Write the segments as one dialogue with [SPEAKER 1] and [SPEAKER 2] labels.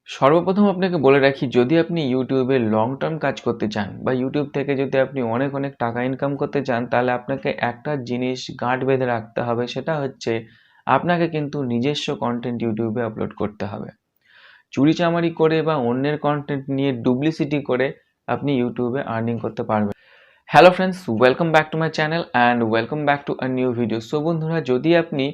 [SPEAKER 1] সর্বপ্রথম আপনাকে বলে রাখি, যদি আপনি ইউটিউবে লং টার্ম কাজ করতে চান বা ইউটিউব থেকে যদি আপনি অনেক অনেক টাকা ইনকাম করতে চান, তাহলে আপনাকে একটা জিনিস গাঁট বেঁধে রাখতে হবে। সেটা হচ্ছে আপনাকে কিন্তু নিজস্ব কন্টেন্ট ইউটিউবে আপলোড করতে হবে। চুরিচামারি করে বা অন্যের কন্টেন্ট নিয়ে ডুপ্লিসিটি করে আপনি ইউটিউবে আর্নিং করতে পারবেন। Hello friends, welcome back to my channel and welcome back to a new video. So বন্ধুরা, যদি আপনি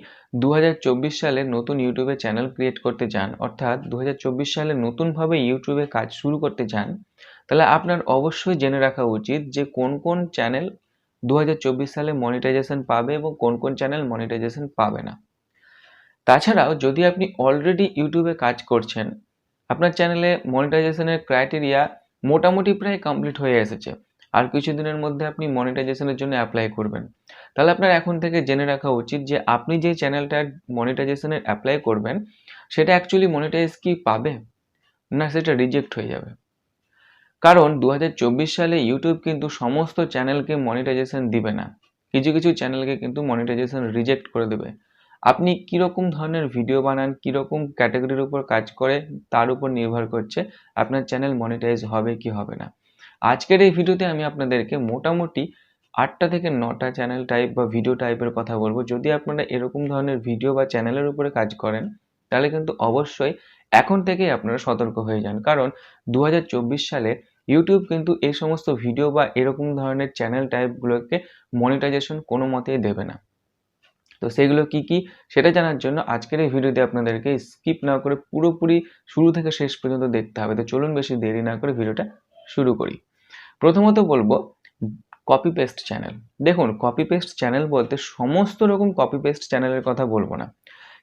[SPEAKER 1] 2024 সালে নতুন ইউটিউবে চ্যানেল ক্রিয়েট করতে চান, অর্থাৎ 2024 সালে নতুনভাবে ইউটিউবে কাজ শুরু করতে চান, তাহলে আপনার অবশ্যই জেনে রাখা উচিত যে কোন কোন চ্যানেল 2024 সালে মনিটাইজেশন পাবে এবং কোন কোন চ্যানেল মনিটাইজেশন পাবে না। তাছাড়াও যদি আপনি অলরেডি ইউটিউবে কাজ করছেন, আপনার চ্যানেলে মনিটাইজেশনের ক্রাইটেরিয়া মোটামুটি প্রায় কমপ্লিট হয়ে এসেছে, আর কিছুদিনের মধ্যে আপনি মনিটাইজেশনের জন্য অ্যাপ্লাই করবেন, তাহলে আপনার এখন থেকে জেনে রাখা উচিত যে আপনি যে চ্যানেলটার মনিটাইজেশনের অ্যাপ্লাই করবেন সেটা অ্যাকচুয়ালি মনিটাইজ কি পাবে, না সেটা রিজেক্ট হয়ে যাবে। কারণ 2024 সালে ইউটিউব কিন্তু সমস্ত চ্যানেলকে মনিটাইজেশন দিবে না, কিছু কিছু চ্যানেলকে কিন্তু মনিটাইজেশন রিজেক্ট করে দেবে। আপনি কীরকম ধরনের ভিডিও বানান, কীরকম ক্যাটাগরির উপর কাজ করে, তার উপর নির্ভর করছে আপনার চ্যানেল মনিটাইজ হবে কি হবে না। আজকের এই ভিডিওতে আমি আপনাদেরকে মোটামুটি 8টা থেকে 9টা চ্যানেল টাইপ বা ভিডিও টাইপের কথা বলবো। যদি আপনারা এরকম ধরনের ভিডিও বা চ্যানেলের উপরে কাজ করেন, তাহলে কিন্তু অবশ্যই এখন থেকেই আপনারা সতর্ক হয়ে যান। কারণ 2024 সালে ইউটিউব কিন্তু এই সমস্ত ভিডিও বা এরকম ধরনের চ্যানেল টাইপগুলোকে মনিটাইজেশন কোনো মতেই দেবে না। তো সেগুলো কি কি সেটা জানার জন্য আজকের এই ভিডিওতে আপনাদেরকে স্কিপ না করে পুরোপুরি শুরু থেকে শেষ পর্যন্ত দেখতে হবে। তো চলুন বেশি দেরি না করে ভিডিওটা শুরু করি। প্রথমত বলবো কপি পেস্ট চ্যানেল। দেখুন, কপি পেস্ট চ্যানেল বলতে সমস্ত রকম কপি পেস্ট চ্যানেলের কথা বলবো না।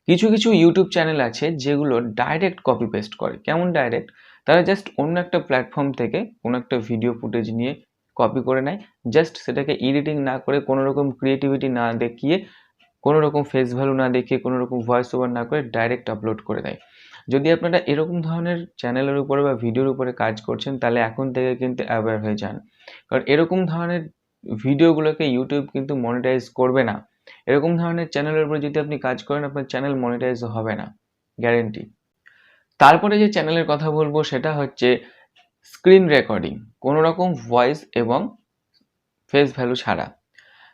[SPEAKER 1] কিছু কিছু ইউটিউব চ্যানেল আছে যেগুলো ডাইরেক্ট কপি পেস্ট করে। কেমন ডাইরেক্ট? তারা জাস্ট অন্য একটা প্ল্যাটফর্ম থেকে কোনো একটা ভিডিও ফুটেজ নিয়ে কপি করে নেয়, জাস্ট সেটাকে এডিটিং না করে, কোনো রকম ক্রিয়েটিভিটি না দেখিয়ে, কোনো রকম ফেস ভ্যালু না দেখিয়ে, কোনো রকম ভয়েস ওভার না করে ডাইরেক্ট আপলোড করে দেয়। যদি আপনারা এরকম ধরনের চ্যানেলের উপরে বা ভিডিওর উপরে কাজ করছেন, তাহলে এখন থেকে কিন্তু অ্যাওয়্যার হয়ে যান। কারণ এরকম ধরনের ভিডিওগুলোকে ইউটিউব কিন্তু মনিটাইজ করবে না। এরকম ধরনের চ্যানেলের উপরে যদি আপনি কাজ করেন, আপনার চ্যানেল মনিটাইজ হবে না, গ্যারেন্টি। তারপরে যে চ্যানেলের কথা বলবো সেটা হচ্ছে স্ক্রিন রেকর্ডিং, কোনো রকম ভয়েস এবং ফেস ভ্যালু ছাড়া।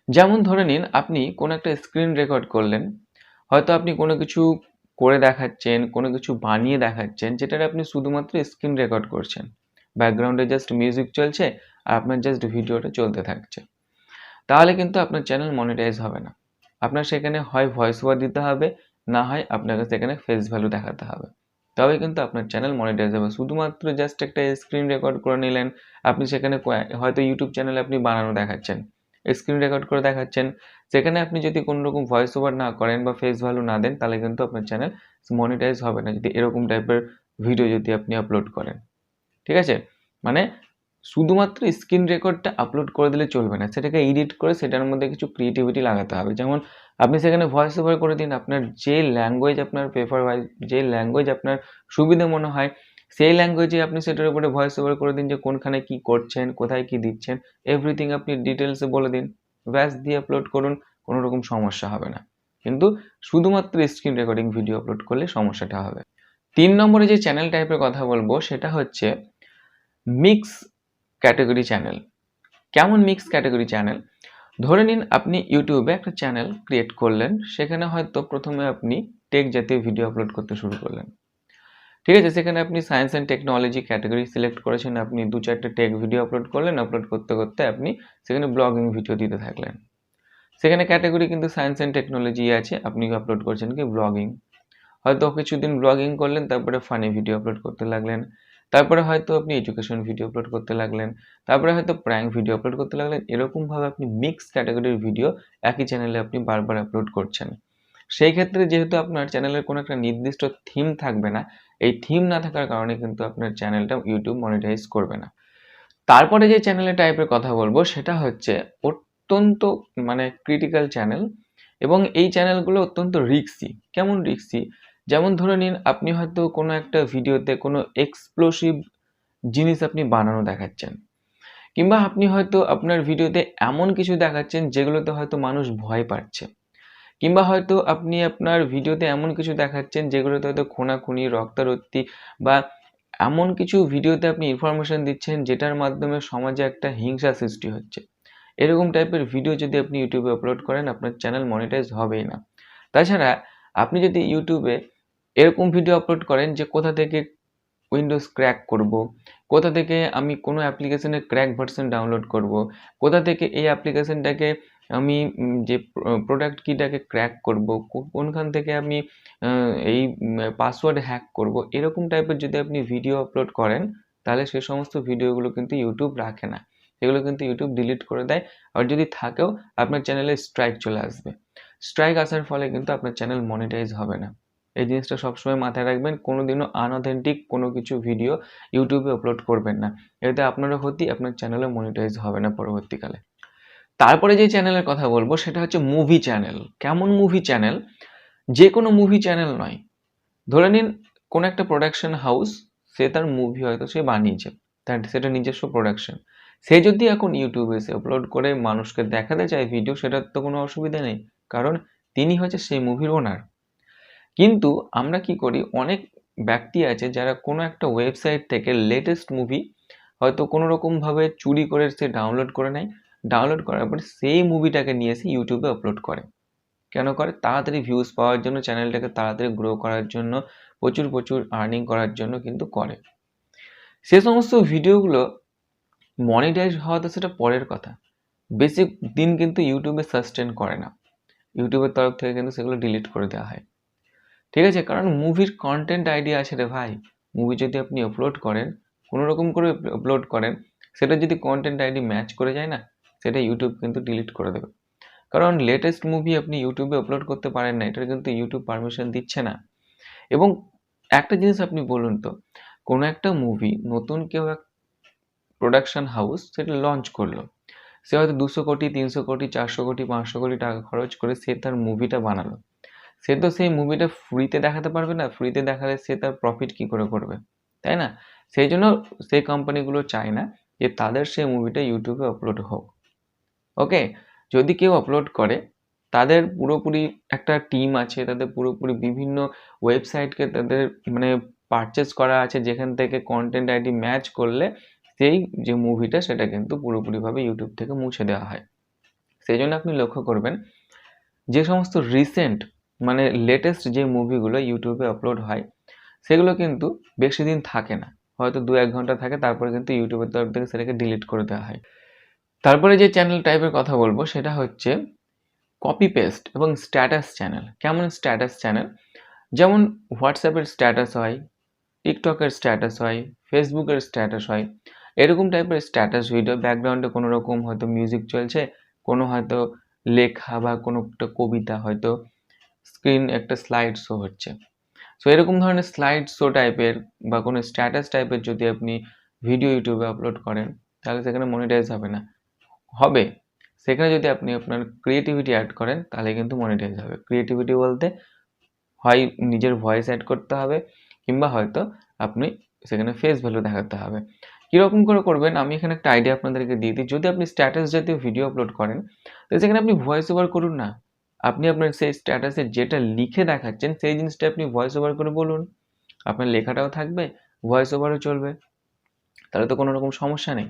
[SPEAKER 1] যেমন ধরে নিন, আপনি কোনো একটা স্ক্রিন রেকর্ড করলেন, হয়তো আপনি কোনো কিছু করে দেখাচ্ছেন, কোনো কিছু বানিয়ে দেখাচ্ছেন, যেটার আপনি শুধুমাত্র স্ক্রিন রেকর্ড করছেন, ব্যাকগ্রাউন্ডে জাস্ট মিউজিক চলছে আর আপনার জাস্ট ভিডিওটা চলতে থাকছে, তাহলে কিন্তু আপনার চ্যানেল মনিটাইজ হবে না। আপনার সেখানে হয় ভয়েস ওভার দিতে হবে, না হয় আপনাকে সেখানে ফেস ভ্যালু দেখাতে হবে, তবে কিন্তু আপনার চ্যানেল মনিটাইজ হবে। শুধুমাত্র জাস্ট একটা স্ক্রিন রেকর্ড করে নিলেন, আপনি সেখানে হয়তো ইউটিউব চ্যানেলে আপনি বানানো দেখাচ্ছেন, স্ক্রিন রেকর্ড করে দেখাচ্ছেন, সেখানে আপনি যদি কোনো রকম ভয়েস ওভার না করেন বা ফেস ভ্যালু না দেন, তাহলে কিন্তু আপনার চ্যানেল মনিটাইজ হবে না, যদি এরকম টাইপের ভিডিও যদি আপনি আপলোড করেন। ঠিক আছে? মানে শুধুমাত্র স্ক্রিন রেকর্ডটা আপলোড করে দিলে চলবে না, সেটাকে এডিট করে সেটার মধ্যে কিছু ক্রিয়েটিভিটি লাগাতে হবে। যেমন আপনি সেখানে ভয়েস ওভার করে দিন, আপনার যে ল্যাঙ্গুয়েজ আপনার প্রেফার হয়, যে ল্যাঙ্গুয়েজ আপনার সুবিধা মনে হয়, সেই ল্যাঙ্গুয়েজে আপনি সেটার উপরে ভয়েস ওভার করে দিন, যে কোনখানে কি করছেন, কোথায় কি দিচ্ছেন, এভরিথিং আপনি ডিটেলসে বলে দিন, ব্যাস দিয়ে আপলোড করুন, কোনো রকম সমস্যা হবে না। কিন্তু শুধুমাত্র স্ক্রিন রেকর্ডিং ভিডিও আপলোড করলে সমস্যাটা হবে। 3 নম্বরে যে চ্যানেল টাইপের কথা বলবো সেটা হচ্ছে মিক্স ক্যাটাগরি চ্যানেল। কেমন মিক্স ক্যাটাগরি চ্যানেল? ধরে নিন আপনি ইউটিউবে একটা চ্যানেল ক্রিয়েট করলেন, সেখানে হয়তো প্রথমে আপনি টেক জাতীয় ভিডিও আপলোড করতে শুরু করলেন। ঠিক আছে? সেখানে আপনি science and technology category select করেছেন, আপনি 2-4টে টেক ভিডিও আপলোড করলেন, আপলোড করতে করতে আপনি সেখানে ব্লগিং ভিডিও দিতে থাকলেন। সেখানে ক্যাটাগরি কিন্তু সায়েন্স অ্যান্ড টেকনোলজি আছে, আপনি আপলোড করছেন কি ব্লগিং। হয়তো কিছুদিন ব্লগিং করলেন, তারপরে ফানি ভিডিও আপলোড করতে লাগলেন, তারপরে হয়তো আপনি এডুকেশন ভিডিও আপলোড করতে লাগলেন, তারপরে হয়তো প্র্যাঙ্ক ভিডিও আপলোড করতে লাগলেন। এরকমভাবে আপনি মিক্স ক্যাটাগরির ভিডিও একই চ্যানেলে আপনি বারবার আপলোড করছেন। সেই ক্ষেত্রে যেহেতু আপনার চ্যানেলের কোনো একটা নির্দিষ্ট থিম থাকবে না, এই থিম না থাকার কারণে কিন্তু আপনার চ্যানেলটা ইউটিউব মনিটাইজ করবে না। তারপরে যে চ্যানেলের টাইপের কথা বলবো সেটা হচ্ছে অত্যন্ত ক্রিটিক্যাল চ্যানেল, এবং এই চ্যানেলগুলো অত্যন্ত রিস্কি। কেমন রিস্কি? যেমন ধরে নিন, আপনি হয়তো কোনো একটা ভিডিওতে কোনো এক্সপ্লোসিভ জিনিস আপনি বানানো দেখাচ্ছেন, কিংবা আপনি হয়তো আপনার ভিডিওতে এমন কিছু দেখাচ্ছেন যেগুলোতে হয়তো মানুষ ভয় পাচ্ছে, কিংবা হয়তো আপনি আপনার ভিডিওতে এমন কিছু দেখাচ্ছেন যেগুলোতে হয়তো খুনাখুনি, রক্তারক্তি বা এমন কিছু ভিডিওতে আপনি ইনফরমেশন দিচ্ছেন যেটার মাধ্যমে সমাজে একটা হিংসা সৃষ্টি হচ্ছে, এরকম টাইপের ভিডিও যদি আপনি ইউটিউবে আপলোড করেন, আপনার চ্যানেল মনিটাইজ হবেই না। তাছাড়া আপনি যদি ইউটিউবে এরকম ভিডিও আপলোড করেন যে কোথা থেকে উইন্ডোজ ক্র্যাক করব, কোথা থেকে আমি কোনো অ্যাপ্লিকেশনের ক্র্যাক ভার্সন ডাউনলোড করব, কোথা থেকে এই অ্যাপ্লিকেশনটাকে আমি যে প্রোডাক্ট কিটাকে ক্র্যাক করব, কোনখান থেকে আমি এই পাসওয়ার্ড হ্যাক করব, এরকম টাইপের যদি আপনি ভিডিও আপলোড করেন, তাহলে সে সমস্ত ভিডিওগুলো কিন্তু ইউটিউব রাখে না, সেগুলো কিন্তু ইউটিউব ডিলিট করে দেয়। আর যদি থাকেও আপনার চ্যানেলে স্ট্রাইক চলে আসবে। স্ট্রাইক আসার ফলে কিন্তু আপনার চ্যানেল মনিটাইজ হবে না। এই জিনিসটা সবসময় মাথায় রাখবেন, কোনোদিনও আনঅথেন্টিক কোনো কিছু ভিডিও ইউটিউবে আপলোড করবেন না। এতে আপনারও ক্ষতি, আপনার চ্যানেলও মনিটাইজ হবে না পরবর্তীকালে। তারপরে যে চ্যানেলের কথা বলবো সেটা হচ্ছে মুভি চ্যানেল। কেমন মুভি চ্যানেল? যে কোনো মুভি চ্যানেল নয়। ধরে নিন কোনো একটা প্রোডাকশন হাউস, সে তার মুভি হয়তো সে বানিয়েছে, তার সেটা নিজস্ব প্রোডাকশন। সে যদি এখন ইউটিউবে এসে আপলোড করে মানুষকে দেখাতে চায় ভিডিও, সেটার তো কোনো অসুবিধা নেই, কারণ তিনি হচ্ছে সেই মুভির ওনার। কিন্তু আমরা কি করি, অনেক ব্যক্তি আছে যারা কোনো একটা ওয়েবসাইট থেকে লেটেস্ট মুভি হয়তো কোনো রকমভাবে চুরি করে সে ডাউনলোড করে নেয়। ডাউনলোড করার পর সেই মুভিটাকে নিয়ে এসে ইউটিউবে আপলোড করে। কেন করে? তাড়াতাড়ি ভিউজ পাওয়ার জন্য, চ্যানেলটাকে তাড়াতাড়ি গ্রো করার জন্য, প্রচুর প্রচুর আর্নিং করার জন্য কিন্তু করে। সে সমস্ত ভিডিওগুলো মনিটাইজ হওয়া তো সেটা পরের কথা, বেশি দিন কিন্তু ইউটিউবে সাস্টেন করে না। ইউটিউবের তরফ থেকে কিন্তু সেগুলো ডিলিট করে দেওয়া হয়। ঠিক আছে? কারণ মুভির কন্টেন্ট আইডি আছে রে ভাই। মুভি যদি আপনি আপলোড করেন, কোনো রকম করে আপলোড করেন, সেটা যদি কন্টেন্ট আইডি ম্যাচ করে যায় না, সেটা ইউটিউব কিন্তু ডিলিট করে দেবে। কারণ লেটেস্ট মুভি আপনি ইউটিউবে আপলোড করতে পারেন না, এটার কিন্তু ইউটিউব পারমিশন দিচ্ছে না। এবং একটা জিনিস আপনি বলুন তো, কোনো একটা মুভি নতুন কেউ এক প্রোডাকশন হাউস সেটা লঞ্চ করলো, সে হয়তো 200 কোটি, 300 কোটি, 400 কোটি, 500 কোটি টাকা খরচ করে সে তার মুভিটা বানালো। সে তো সেই মুভিটা ফ্রিতে দেখাতে পারবে না, ফ্রিতে দেখালে সে তার প্রফিট কি করে করবে, তাই না? সেই জন্য সেই কোম্পানিগুলো চায় না যে তাদের সেই মুভিটা ইউটিউবে আপলোড হোক। ওকে, যদি কেউ আপলোড করে, তাদের পুরোপুরি একটা টিম আছে, তাদের পুরোপুরি বিভিন্ন ওয়েবসাইটকে তাদের মানে পারচেস করা আছে, যেখান থেকে কন্টেন্ট আইডি ম্যাচ করলে সেই যে মুভিটা সেটা কিন্তু পুরোপুরিভাবে ইউটিউব থেকে মুছে দেওয়া হয়। সেই জন্য আপনি লক্ষ্য করবেন, যে সমস্ত রিসেন্ট মানে লেটেস্ট যে মুভিগুলো ইউটিউবে আপলোড হয়, সেগুলো কিন্তু বেশি দিন থাকে না, হয়তো 2-1 ঘন্টা থাকে, তারপরে কিন্তু ইউটিউবের তরফ থেকে সেটাকে ডিলিট করে দেওয়া হয়। তারপরে যে চ্যানেল টাইপের কথা বলবো সেটা হচ্ছে কপি পেস্ট এবং স্ট্যাটাস চ্যানেল। কেমন স্ট্যাটাস চ্যানেল? যেমন হোয়াটসঅ্যাপের স্ট্যাটাস হয়, টিকটকের স্ট্যাটাস হয়, ফেসবুকের স্ট্যাটাস হয়, এরকম টাইপের স্ট্যাটাস ভিডিও, ব্যাকগ্রাউন্ডে কোনো রকম হয়তো মিউজিক চলছে, কোনো হয়তো লেখা বা কোনো একটা কবিতা, হয়তো স্ক্রিন একটা স্লাইড শো হচ্ছে। সো এরকম ধরনের স্লাইড শো টাইপের বা কোনো স্ট্যাটাস টাইপের যদি আপনি ভিডিও ইউটিউবে আপলোড করেন, তাহলে সেখানে মনিটাইজ হবে না। হবে, সেখানে যদি আপনি আপনার ক্রিয়েটিভিটি অ্যাড করেন, তাহলে কিন্তু মনিটাইজ হবে। ক্রিয়েটিভিটি বলতে হয় নিজের ভয়েস অ্যাড করতে হবে, কিংবা হয়তো আপনি সেখানে ফেস ভ্যালু দেখাতে হবে। কীরকম করে করবেন, আমি এখানে একটা আইডিয়া আপনাদেরকে দিয়ে দিই। যদি আপনি স্ট্যাটাস জাতীয় ভিডিও আপলোড করেন, তো সেখানে আপনি ভয়েস ওভার করুন না। আপনি আপনার সেই স্ট্যাটাসে যেটা লিখে দেখাচ্ছেন, সেই জিনিসটা আপনি ভয়েস ওভার করে বলুন। আপনার লেখাটাও থাকবে, ভয়েস ওভারও চলবে, তাহলে তো কোনো রকম সমস্যা নেই।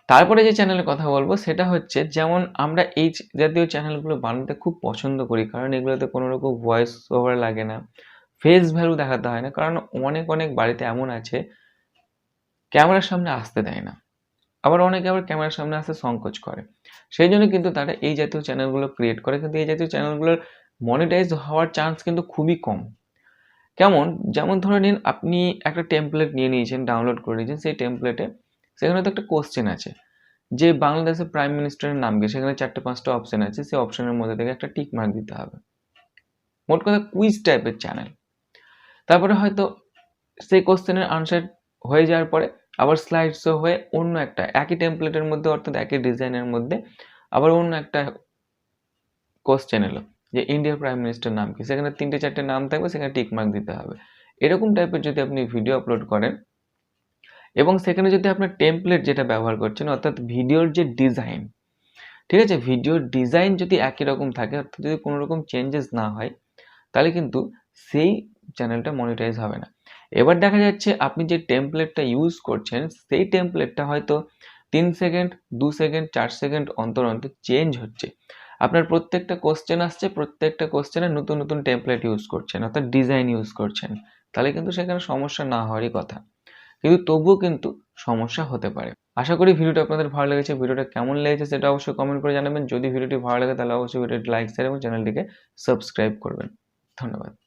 [SPEAKER 1] তারপরে যে চ্যানেলের কথা বলবো সেটা হচ্ছে, যেমন আমরা এই জাতীয় চ্যানেলগুলো বানাতে খুব পছন্দ করি, কারণ এগুলোতে কোনো রকম ভয়েস ওভার লাগে না, ফেস ভ্যালু দেখাতে হয় না। কারণ অনেক অনেক বাড়িতে এমন আছে ক্যামেরার সামনে আসতে দেয় না, আবার অনেকে আবার ক্যামেরার সামনে আসতে সংকোচ করে। সেই জন্য কিন্তু তারা এই জাতীয় চ্যানেলগুলো ক্রিয়েট করে, কিন্তু এই জাতীয় চ্যানেলগুলোর মনিটাইজ হওয়ার চান্স কিন্তু খুবই কম। কেমন? যেমন ধরে নিন আপনি একটা টেমপ্লেট নিয়ে নিয়েছেন, ডাউনলোড করে নিয়েছেন, সেই টেমপ্লেটে সেখানে তো একটা কোশ্চেন আছে যে বাংলাদেশের প্রাইম মিনিস্টারের নাম কি, সেখানে 4-5টা অপশন আছে, সেই অপশনের মধ্যে থেকে একটা টিক মার্ক দিতে হবে। মোট কথা কুইজ টাইপের চ্যানেল। তারপরে হয়তো সেই কোশ্চেনের আনসার হয়ে যাওয়ার পরে আবার স্লাইড শো হয়ে অন্য একটা একই টেমপ্লেটের মধ্যে, অর্থাৎ একই ডিজাইনের মধ্যে আবার অন্য একটা কোশ্চেন এলো যে ইন্ডিয়ার প্রাইম মিনিস্টার নাম কি, সেখানে 3-4টে নাম থাকবে, সেখানে টিক মার্ক দিতে হবে। এরকম টাইপের যদি আপনি ভিডিও আপলোড করেন এবং সেখানে যদি আপনার টেমপ্লেট যেটা ব্যবহার করছেন, অর্থাৎ ভিডিওর যে ডিজাইন, ঠিক আছে, ভিডিওর ডিজাইন যদি একই রকম থাকে, অর্থাৎ যদি কোনো রকম চেঞ্জেস না হয়, তাহলে কিন্তু সেই চ্যানেলটা মনিটাইজ হবে না। এবার দেখা যাচ্ছে আপনি যে টেমপ্লেটটা ইউজ করছেন সেই টেমপ্লেটটা হয়তো 3 সেকেন্ড, 2 সেকেন্ড, 4 সেকেন্ড অন্তর অন্তর চেঞ্জ হচ্ছে। আপনার প্রত্যেকটা কোশ্চেন আসছে, প্রত্যেকটা কোশ্চেনে নতুন নতুন টেমপ্লেট ইউজ করছেন, অর্থাৎ ডিজাইন ইউজ করছেন। তাহলে কিন্তু সেখানে সমস্যা না হওয়ারই কথা। কিন্তু তবুও কিন্তু সমস্যা হতে পারে। আশা করি ভিডিওটা আপনাদের ভালো লেগেছে। ভিডিওটা কেমন লেগেছে সেটা অবশ্যই কমেন্ট করে জানাবেন। যদি ভিডিওটি ভালো লাগে তাহলে অবশ্যই ভিডিওটি লাইক, শেয়ার এবং চ্যানেলটিকে সাবস্ক্রাইব করবেন। ধন্যবাদ।